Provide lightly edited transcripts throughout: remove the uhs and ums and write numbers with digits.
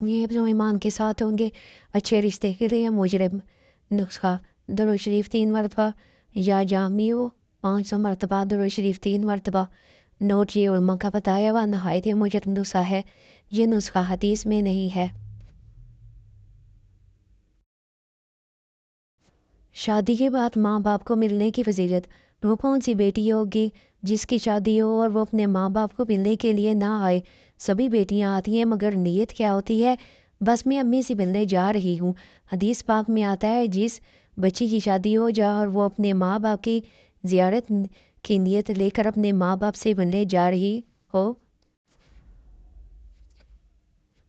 یہ جو ایمان کے ساتھ ہوں گے اچھے رشتے کے لیے مجرم نسخہ درود شریف 3 مرتبہ یا جامیو 500 مرتبہ درود شریف 3 مرتبہ نوٹ یہ علماء کا بتایا ہوا نہایت مجرم نسخہ ہے، یہ نسخہ حدیث میں نہیں ہے۔ شادی کے بعد ماں باپ کو ملنے کی فضیلت۔ وہ کون سی بیٹی ہوگی جس کی شادی ہو اور وہ اپنے ماں باپ کو ملنے کے لیے نہ آئے؟ سبھی بیٹیاں آتی ہیں، مگر نیت کیا ہوتی ہے؟ بس میں امی سے ملنے جا رہی ہوں۔ حدیث پاک میں آتا ہے جس بچی کی شادی ہو جا اور وہ اپنے ماں باپ کی زیارت کی نیت لے کر اپنے ماں باپ سے ملنے جا رہی ہو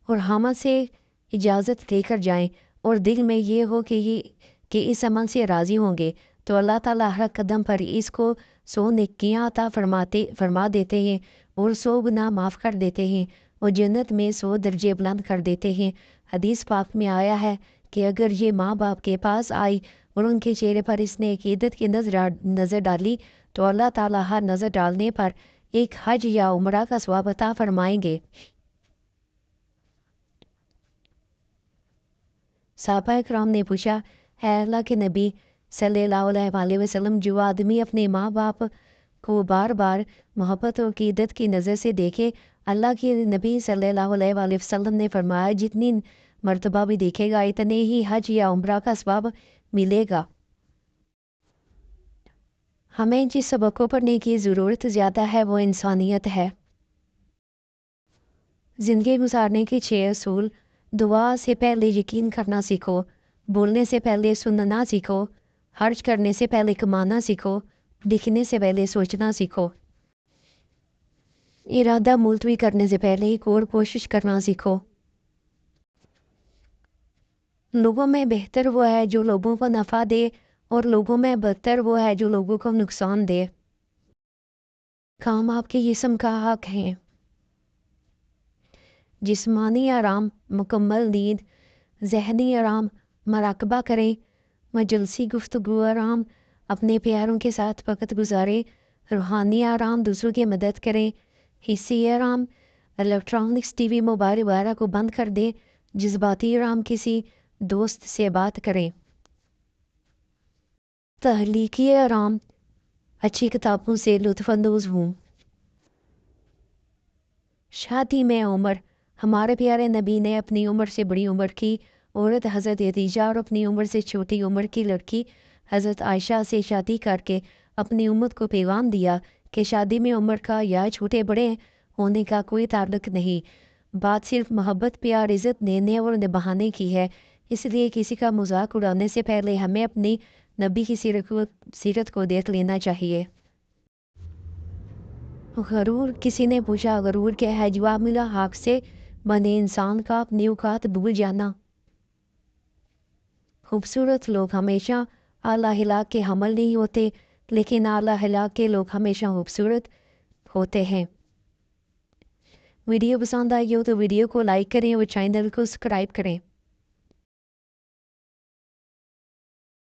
اور حامد سے اجازت لے کر جائیں اور دل میں یہ ہو کہ اس عمل سے راضی ہوں گے، تو اللہ تعالیٰ ہر قدم پر اس کو 100 نیکیاں عطا فرما دیتے ہیں اور 100 گناہ معاف کر دیتے ہیں اور جنت میں 100 درجے بلند کر دیتے ہیں۔ حدیث پاک میں آیا ہے کہ اگر یہ ماں باپ کے پاس آئی اور ان کے چہرے پر اس نے عقیدت کی نظر ڈالی تو اللہ تعالیٰ ہر نظر ڈالنے پر ایک حج یا عمرہ کا ثواب عطا فرمائیں گے۔ صحابہ کرام نے پوچھا، اے اللہ کے نبی صلی اللہ علیہ وآلہ وسلم، جو آدمی اپنے ماں باپ کو بار بار محبت اور عقیدت کی نظر سے دیکھے، اللہ کے نبی صلی اللہ علیہ وآلہ وسلم نے فرمایا جتنی مرتبہ بھی دیکھے گا اتنے ہی حج یا عمرہ کا ثواب ملے گا۔ ہمیں جس سبق کو پڑھنے کی ضرورت زیادہ ہے وہ انسانیت ہے۔ زندگی گزارنے کے 6 اصول۔ دعا سے پہلے یقین کرنا سیکھو، بولنے سے پہلے سننا سیکھو، خرچ کرنے سے پہلے کمانا سیکھو، لکھنے سے پہلے سوچنا سیکھو، ارادہ ملتوی کرنے سے پہلے ایک اور کوشش کرنا سیکھو۔ لوگوں میں بہتر وہ ہے جو لوگوں کو نفع دے اور لوگوں میں بدتر وہ ہے جو لوگوں کو نقصان دے۔ کام آپ کے جسم کا حق ہے۔ جسمانی آرام، مکمل نیند، ذہنی آرام، مراقبہ کریں، مجلسی گفتگو آرام، اپنے پیاروں کے ساتھ وقت گزاریں، روحانی آرام، دوسروں کی مدد کریں، حصی آرام، الیکٹرانکس ٹی وی موبائل وغیرہ کو بند کر دیں، جذباتی آرام، کسی دوست سے بات کریں، تخلیقی آرام، اچھی کتابوں سے لطف اندوز ہوں۔ شادی میں عمر، ہمارے پیارے نبی نے اپنی عمر سے بڑی عمر کی عورت حضرت خدیجہ اور اپنی عمر سے چھوٹی عمر کی لڑکی حضرت عائشہ سے شادی کر کے اپنی امت کو پیغام دیا کہ شادی میں عمر کا یا چھوٹے بڑے ہونے کا کوئی تعلق نہیں، بات صرف محبت پیار عزت دینے اور نبھانے کی ہے۔ اس لیے کسی کا مذاق اڑانے سے پہلے ہمیں اپنی نبی کی سیرت کو دیکھ لینا چاہیے۔ غرور، کسی نے پوچھا غرور کیا ہے؟ جواب ملا، حق سے بنے انسان کا اپنی اوقات بھول جانا۔ خوبصورت لوگ ہمیشہ اعلیٰ اخلاق کے حامل نہیں ہوتے، لیکن اعلیٰ اخلاق کے لوگ ہمیشہ خوبصورت ہوتے ہیں۔ ویڈیو پسند آئی ہو تو ویڈیو کو لائک کریں اور چینل کو سبسکرائب کریں۔